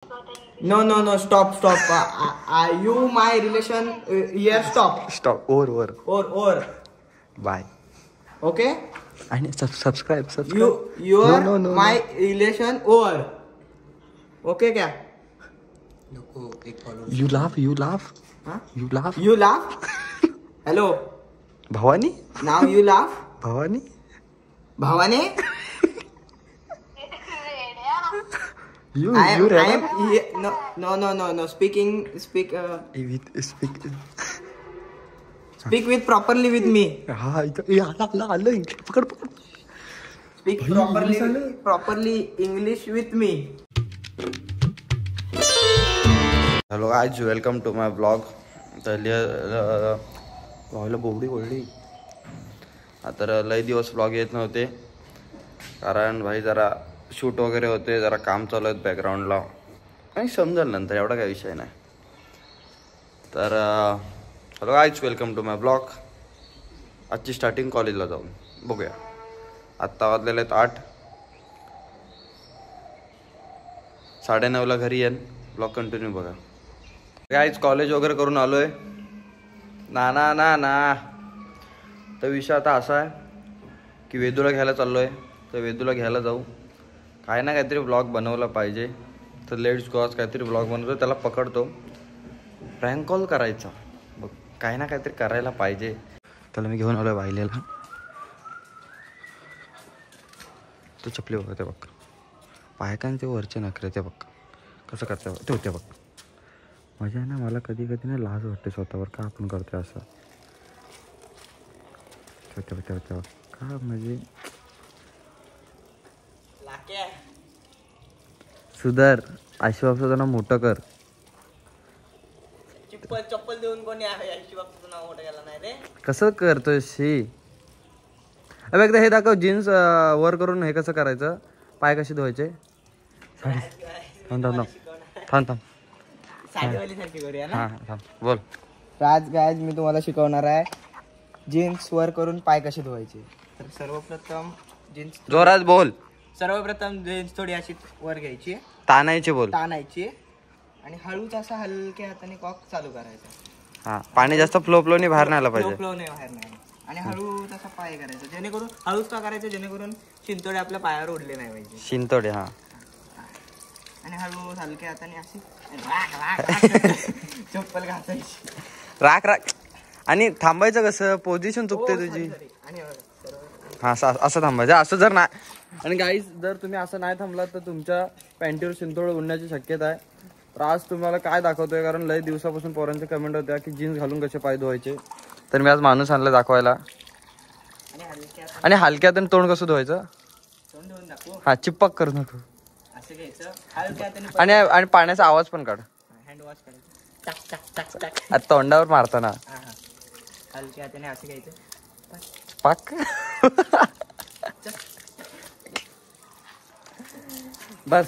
No, stop. You, my relation, here, stop. Stop. Or. Bye. Okay? And subscribe. Your, No. my relation, over. Okay, क्या? You laugh. Huh? You laugh. You laugh? Hello. Bhavani? Now you laugh? Bhavani? You I am Rana? here. No. Speak. Speak. Speak with properly with me. हा आलं पकड Speak properly English with me. Hello guys, welcome to my blog. ब्लॉगला बोबडी बोलली तर लय दिवस blog येत नव्हते, कारण भाई जरा शूट वगैरे होते, जरा काम चालू आहेत बॅकग्राऊंडला आणि समजेल नंतर, एवढा काही विषय नाही. तर hello guys, welcome to my blog. आजची स्टार्टिंग कॉलेजला जाऊन बघूया. आत्ता वाजलेले आहेत 8. 9:30 घरी येईन. ब्लॉग कंटिन्यू बघा. गाइस, कॉलेज वगैरे करून आलोय. ना तर विषय आता असा आहे की वेदूला घ्यायला चाललोय. तर वेदूला घ्यायला जाऊ, काय ना काहीतरी ब्लॉग बनवला पाहिजे. तर लेट्स गो. आज काहीतरी ब्लॉग बनवतो, त्याला पकडतो, प्रँक कॉल करायचा. बघ, काही ना काहीतरी करायला पाहिजे. त्याला मी घेऊन आलोय वाहिलेला. तो चपली बघ, ते बघ पायकांचे वरचे नखरे, ते बघ कसं करते ते होते बघ. मजा आहे ना. मला कधी ना लाज वाटते स्वतःवर, का आपण करतोय असं. होते का म्हणजे सुधार. आशीर्वाद मोठं कर. चप्पल देऊन कोणी नाव मोठं केलं नाही रे. कसं करतोय शी. अबे एकदा हे दाखव. जीन्स वर करून हे कसं करायचं, पाय कसे धुवायचे. थांब. साडीवालीसारखी करूया ना. थांब बोल. आज गाइस मी तुम्हाला शिकवणार आहे जीन्स वर करून पाय कसे धुवायचे. तर सर्वप्रथम जोरात बोल. जीन्स थोडी अशी वर घ्यायची, ताणायची आणि हळूच असा हलक्या हाताने कॉक चालू करायचा. हा, पाणी जास्त फ्लो नाही बाहेर नाही आला पाहिजे. फ्लो नाही बाहेर नाही. आणि हळूच असा पाय करायचा, जेणेकरून हळूच का करायचं, जेणेकरून शिंतोडे आपल्या पायावर उडले नाही पाहिजे. शिंतोडे. हा. आणि हळूच हलक्या हाताने अशी चप्पल घासायची. राख. आणि थांबायचं कसं, पोझिशन चुकते तुझी. हा, असं थांबायचं. असं जर नाही. आणि गाईज, जर तुम्ही असं नाही थांबलात तर तुमच्या पॅन्टीवर शिंतोड उडण्याची शक्यता आहे. तर आज तुम्हाला काय दाखवतोय, कारण लय दिवसापासून पोरांचे कमेंट होत्या की जीन्स घालून कसे पाय धुवायचे. तर मी आज माणूस आणला दाखवायला. आणि हलक्यात तोंड कसं धुवायचं. हा, चिपक करू नको. आणि पाण्याचा आवाज पण काढ. हँड वॉश करायचं. तोंडावर मारताना हलक्या हाताने असं घ्यायचं. पाक. बस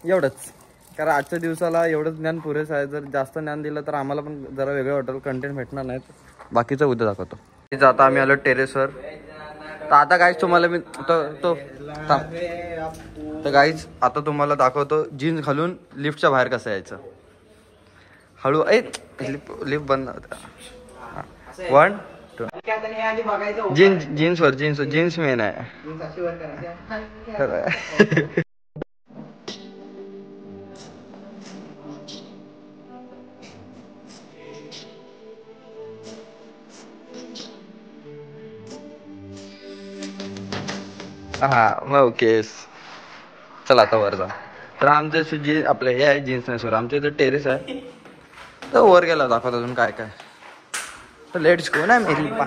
एवढंच. कारण आजच्या दिवसाला एवढंच ज्ञान पुरेसं आहे. जर जास्त ज्ञान दिलं तर आम्हाला पण जरा वेगळं वाटेल, कंटेंट भेटणार नाहीत. बाकीचं उद्या दाखवतो. आता आम्ही आलो टेरेसवर. तर आता गाईज तुम्हाला मी तर गाईज आता तुम्हाला दाखवतो जीन्स घालून लिफ्टच्या बाहेर कसं यायचं. हळू. लिफ्ट बंद. 1 2. जीन्स मेन आहे. हा, मग ओके. चला आता वर जा. तर आमच्या जे आपलं हे आहे जीन्स नाही, सर आमच्या इथं टेरेस आहे. तर वर गेला दाखवतो अजून काय. तर लेट्स गो ना मेरी पा.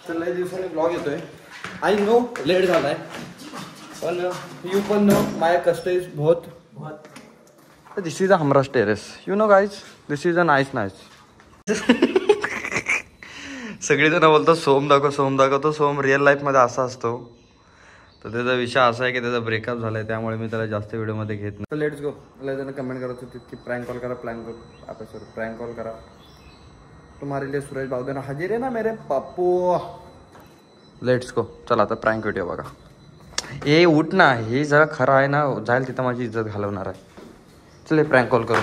तर लय दिवसांनी ब्लॉग येतोय. आय नो लेट झालाय, पण यू पण नो माय कष्ट इज बहुत. This is a Hamraj terrace. You know guys, this is a nice. सगळेजण बोलतात सोम दाखवतो. सोम रिअल लाईफमध्ये असा असतो. तर त्याचा विषय असा आहे की त्याचा ब्रेकअप झालाय, त्यामुळे मी त्याला जास्त व्हिडिओमध्ये घेत नाही. Let's go. लय जण कमेंट करत होती की प्रँक कॉल करा. प्रँक कॉल करा. तुम्हारे लिए सुरेश बावदेना हाजीर आहे ना मेरे पप्पू. Let's go. चला आता प्रँक व्हिडिओ बघा. ए उठ ना, हे जरा खरं आहे ना, जाईल तिथं माझी इज्जत घालवणार आहे. चल प्रँक कॉल करू.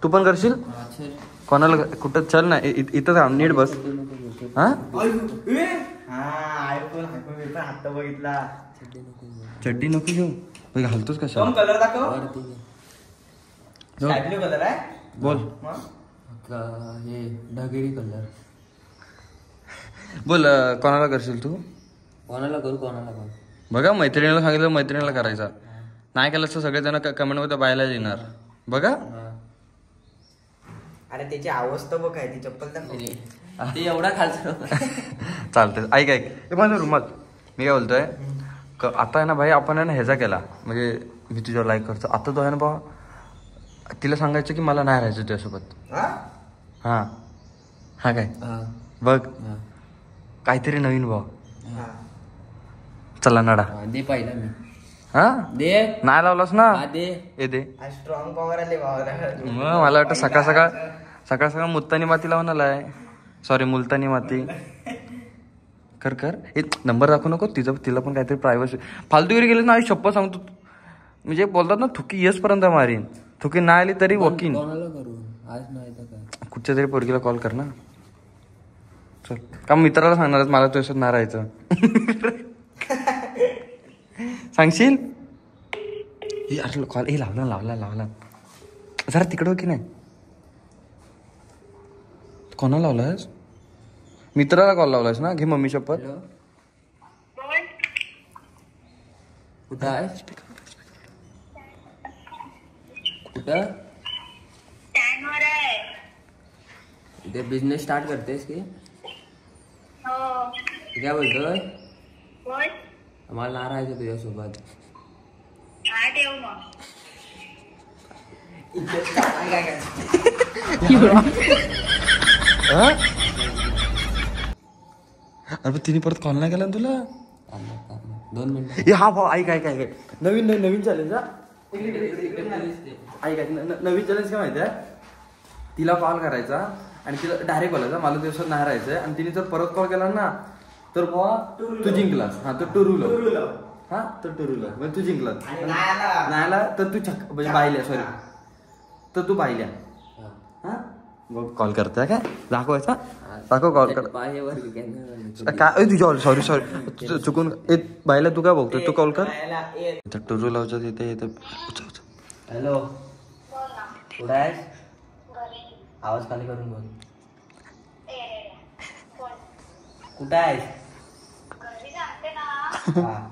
तू पण करशील? कोणाला कुठं चल ना, इथं थांब, नीट बस. हा आता बघितला. चड्डी नको घेऊ, घालतोस कशा? कलर दाखव. कलर आहे. बोल हे ढगेरी कलर. बोल कोणाला करशील तू? कोणाला करू कोणाला करू? बघा मैत्रिणीला सांगितलं मैत्रिणीला करायचा, नाही केलं तर सगळेजण कमेंट मध्ये बायला येणार. बघा अरे त्याची अवस्था बघ काय, ती चप्पल दाखव. ते एवढा खालचं चालतंय. ऐक हे माझं रुमाल. मी काय बोलतोय, आता आहे ना भाई, आपण आहे ना ह्याचा केला, म्हणजे मी तुझ्यावर लाईक करतो. आता तो आहे ना बा, तिला सांगायचं की मला नाही राहायचं तुझ्यासोबत. हा हा काय बघ, काहीतरी नवीन भाव. चला नडा दे पाहिला मी. हा दे नाही लावलास ना, दे ए दे. स्ट्रॉंग पॉवर आले भावाला. मग मला वाटतं सकाळ सकाळ मुलतानी माती लावून आलाय. सॉरी, मुलतानी माती. कर कर. हे नंबर दाखवू नको तिला पण काहीतरी प्रायव्हसी. फालतूगिरी गेली ना शप्पा सांगतो, म्हणजे बोलतात ना थुकी येस पर्यंत मारीन. थुकी नाही आली तरी वकीन. कोणाला करू आज नाही तर काय? कुठच्या तरी पोरगीला कॉल कर ना. चल का मित्राला सांगणार मला तुझ्यासोबत नाही राहायचं. सांगशील? हे अरे कॉल हे लावला जरा तिकडं हो की नाही. कोणाला लावलास? मित्राला कॉल लावलास ना. घे मम्मी शपथ. कुठं आहे? कुठं? ते बिझनेस स्टार्ट करतेस की काय बोलतोय? मला नाही राहायचं तुझ्यासोबत. अरे तिने परत कॉल नाही केला ना तुला? 2 मिनिटं. हा भाऊ ऐक नवीन चॅलेंज. ऐक नवीन चॅलेंज काय माहिती आहे? तिला कॉल करायचा आणि तिला डायरेक्ट बोलायचा मला दिवसात नाही राहायचंय, आणि तिने जर परत कॉल केला ना तर भावा तू जिंकलास. हा तर टुरूला म्हणजे तू जिंकलास. नाही आला तर तू म्हणजे बायल्या, सॉरी तर तू बायल्या. हा कॉल करते काय दाखवायचा? दाखव कॉल कर काय तुझ्या. सॉरी चुकून बायला तू काय बघतो, तू कॉल कर. टुरू लावच्या तिथे येते. हॅलो, कुठं आहेस? आवाज खाली करून बोल. कुठं आहेस?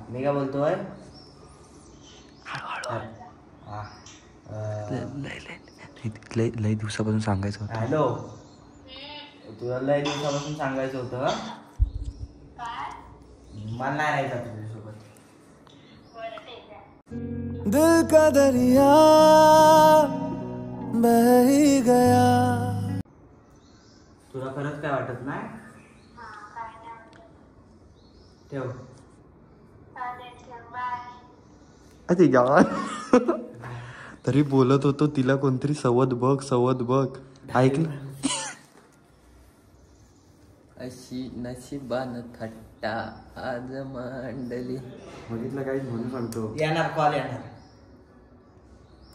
मी काय बोलतोय? लय दिवसापासून सांगायचं होतं. हॅलो, तुला लय दिवसापासून सांगायचं होतं मला नाही राहायचं तुझ्यासोबत. दिल का दरिया बह ही गया. तुला खरंच काय वाटत नाही? ठेव. तरी बोलत होतो तिला कोणतरी सवत बघ ऐक ना. अशी नशिबान थट्टा आज मांडली. बघितलं काही म्हणून सांगतो. येणार कॉल येणार.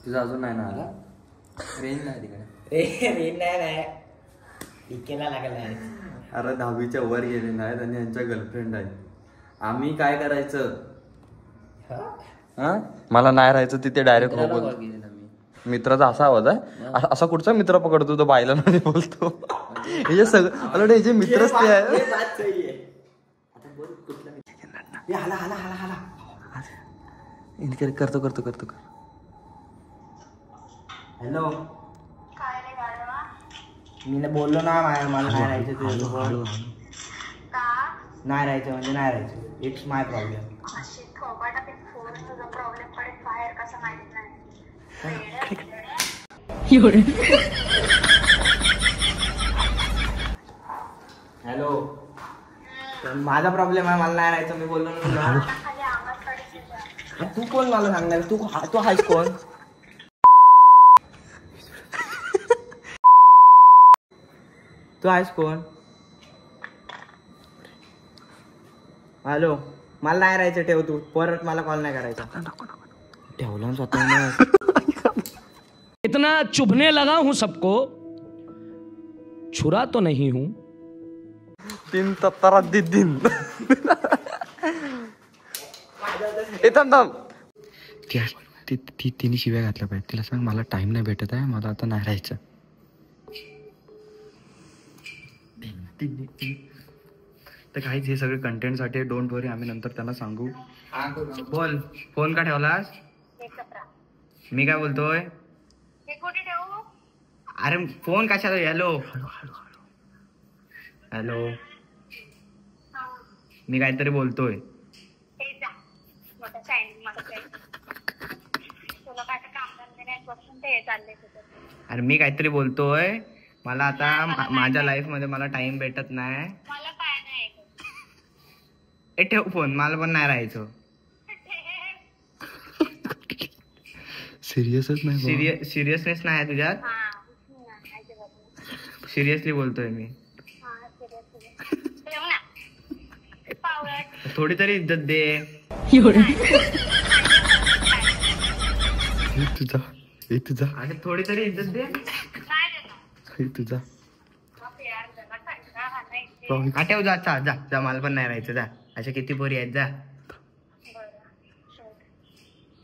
तुझा अजून नाही ना आला? रेंज नाही तिकडे. रे नाही इकेला लागलाय. अरे 10वीच्या वर गेले नाहीत आणि यांच्या गर्लफ्रेंड आहे. आम्ही काय करायचं? मला नाही राहायचं तिथे डायरेक्ट हो बोल. मित्राचा असा आवाज आहे. असा कुठचा मित्र पकडतो तो बायला नाही बोलतो. हे सगळं हे जे मित्रच ते आहे. करतो. हॅलो, मी बोललो ना मला नाही राहायचं तुझ्यासोबत. नाही राहायचं म्हणजे नाही राहायचं. It's my problem. हॅलो, माझा प्रॉब्लेम आहे, मला नाही राहायचं. मी बोललो ना. तू कोण मला सांगणार? तू आहेस कोण? तू आहेस कोण? हॅलो, मला नाही राहायचं, ठेव तू. परत मला कॉल नाही करायचा. ठेवला स्वतः. इतना चुभने लगा हूं सबको, छुरा तो नहीं हूं. 3 तत्तारा दिन. तिने शिव्या घातल्या पाहिजे. तिला सांग मला टाइम नाही भेटत आहे, मला आता नाही राहायचं. तर काहीच हे सगळे कंटेंटसाठी. डोंट वरी, आम्ही नंतर त्यांना सांगू. बोल, फोन का ठेवलास? मी काय बोलतोय? अरे फोन कशाला? हॅलो हॅलो, मी काहीतरी बोलतोय. अरे मी काहीतरी बोलतोय. मला आता माझ्या लाईफ मध्ये मला टाइम भेटत नाही. ए ठेव फोन, मला पण नाही राहायचं. सिरियसच नाही. सिरियसनेस नाही आहे तुझ्यात. सिरियसली बोलतोय मी. थोडी तरी इज्जत दे. तुझा अरे थोडी तरी इज्जत दे. तुझा ठेव. जा जा जा, मला पण नाही राहायचं. जा, अशा किती पोरी आहेत. जा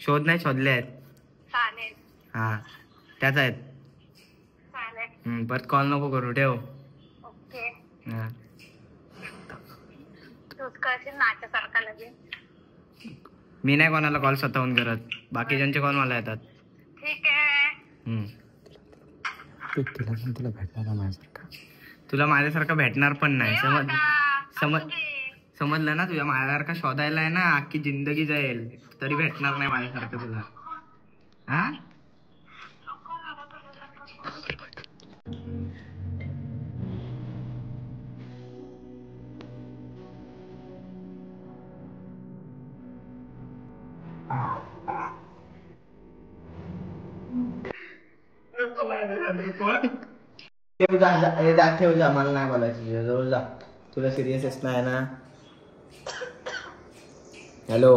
शोध. नाही शोधले आहेत. हा त्याच आहेत. परत कॉल नको करू, ठेव. मी नाही कोणाला कॉल स्वतःहून करत. बाकीच्यांचे कॉल मला येतात. तुला भेटणार माझ्यासारखा. तुला माझ्यासारखा भेटणार पण नाही. समजलं ना? तुझ्या माझ्यासारखा शोधायला आहे ना अख्खी जिंदगी जाईल, तरी भेटणार नाही माझ्यासारखं तुला. हा ठेव जा, मला नाही बोलायचं. जवळ जा. तुला सिरियसच नाही ना? हॅलो,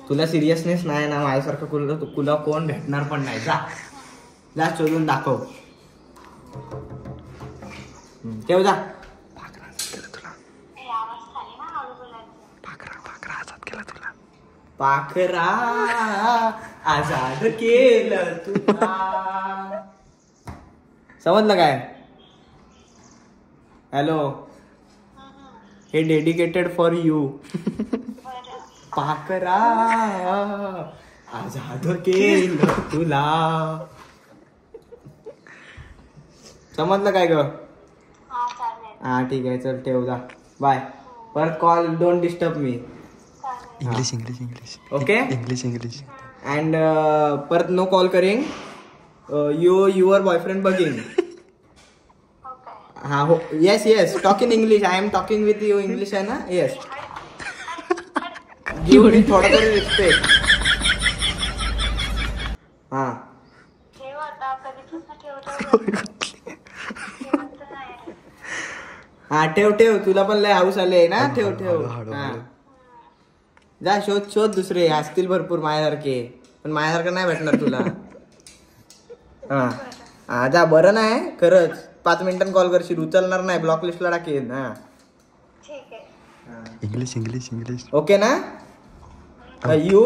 तुला सिरियसनेस नाही ना माझ्यासारखं? तुला कोण भेटणार पण नाही. जा जा, शोधून दाखव. ठेव जा. पाखरा आजाद केलं तुला. समजलं काय? हॅलो, हे डेडिकेटेड फॉर यू. पाखरा आजाद केलं तुला. समजलं काय ग? हा ठीक आहे, चल ठेव जा. बाय. परत call don't disturb me. English. Okay, English. And परत no call caring. Your boyfriend बघिंग. हा हो. Yes talk in English. I am talking with you. English आहे ना? येस. गिव मी थोडा तरी रिस्पेक्ट. हा हा ठेव. तुला पण लय हाऊस आले ना? ठेव. हा जा, शोध दुसरे. असतील भरपूर माझ्यासारखे, पण माझ्यासारखं नाही भेटणार तुला. हा जा. बरं नाही खरंच. 5 मिनिटांनी कॉल करशील, उचलणार नाही, ब्लॉक लिस्टला टाकेन. हा इंग्लिश. ओके ना? You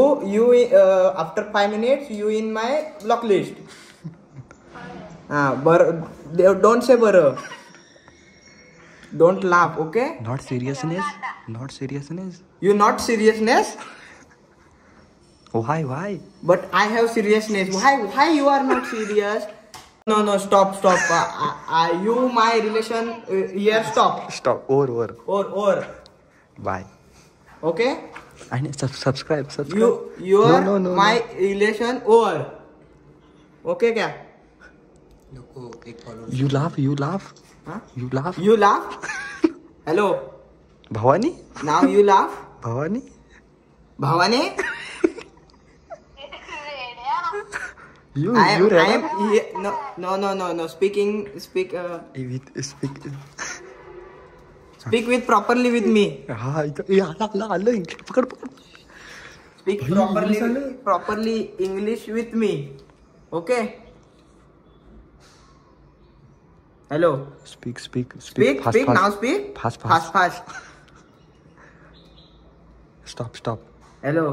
after 5 minutes you in my block list. हा बरं. डोंट से बरं. Don't laugh. Okay. Not seriousness. You not seriousness? Why? But I have seriousness. Why you are not serious? No, stop. You my relation here. Stop. Or. Bye. Okay. And subscribe. You are no. my relation over. Okay क्या? You laugh. Huh? You laugh. Hello. Bhavani. Now you laugh. Bhavani. You I am here. No. Speak. Speak with properly with me. हा आलं पकड पकड. Speak properly English with me. Okay. Hello. Speak speak speak speak now speak. Fast. Stop. Hello.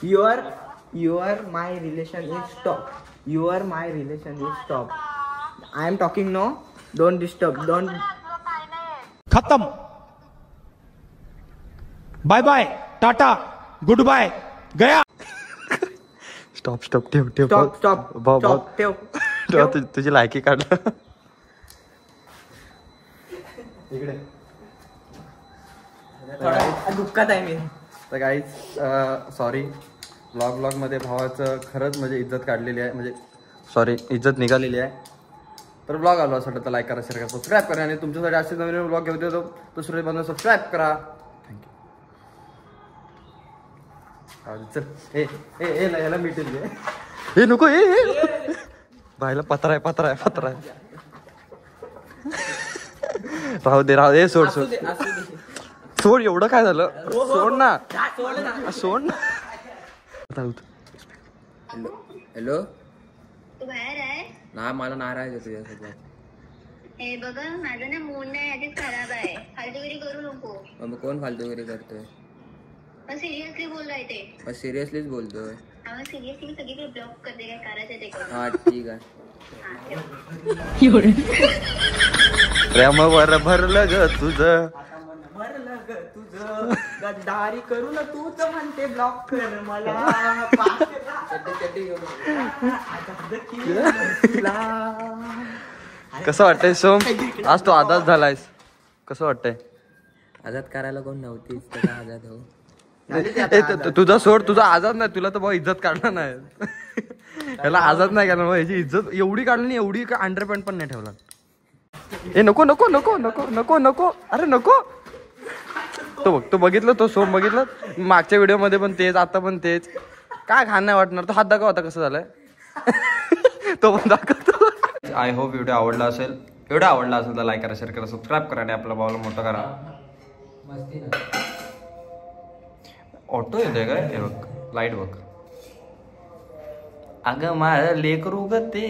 Your my relation is stop. Your my relation is stop. I am talking no. Don't disturb. Don't. खत्म. Bye bye, tata, good bye, गया. Stop ठेव stop ठेव. तुझी लायकी काढलं. इकडे दुःखात आहे मी. तर गाईज सॉरी, ब्लॉग मध्ये भावाचं खरंच म्हणजे इज्जत काढलेली आहे, म्हणजे सॉरी इज्जत निघालेली आहे. तर ब्लॉग आलो असं तर लाईक करा, शेअर करा, सबस्क्राईब करा. आणि तुमच्यासाठी असे नवीन ब्लॉग घेऊ देतो दुसरे बंद सबस्क्राईब करा. थँक्यू. चल याला मिटेल हे नको. बायला पत्रा आहे. राहू दे. सोड एवढं काय झालं. सोड ना. हॅलो. तू बाहेर आहे ना, मला नाराज आहे तुझ्यासोबत. हे बघा, माझं ना मूड नाही आधीच खराब आहे. फालतूगिरी करू नको. मग कोण फालतूगिरी करतोय? मग सिरियसली बोललोय ते. मग सिरियसलीच बोलतोय. मग सिरियसली मी सगळीकडे ब्लॉक करते. काय करायचं ते करू. हा ठीक आहे. प्रेमावर भरलं ग तुझं. गद्दारी करून तूच म्हणते ब्लॉक कर मला. कसं वाटतंय सोम, आज तू आजाद झालायस, कसं वाटतंय? आजाद करायला कोण नव्हतीच, त्याचा आजाद हो. तुझा सोड, तुझा आजाद नाही, तुला तर भाऊ इज्जत काढला नाही. याला आजाद नाही काढला भाऊ, याची इज्जत एवढी काढली नाही, एवढी का अंडरपॅन्ट पण नाही ठेवला. ए नको नको नको नको नको नको, अरे नको. तो बघितलं, तो सोम बघितलं मागच्या व्हिडिओ मध्ये पण तेच, आता पण तेच. काय घाण नाही वाटणार. तो हात दाखव आता कसं झालंय. तो पण दाखवतो. आय होप व्हिडिओ आवडला असेल. व्हिडिओ आवडला असेल तर लाईक करा, शेअर करा, सबस्क्राईब करा आणि आपल्या भावाला मोठं करा. ऑटो येते काय? हे बघ, लाईट बघ. अगं माझं लेकरू ग ते.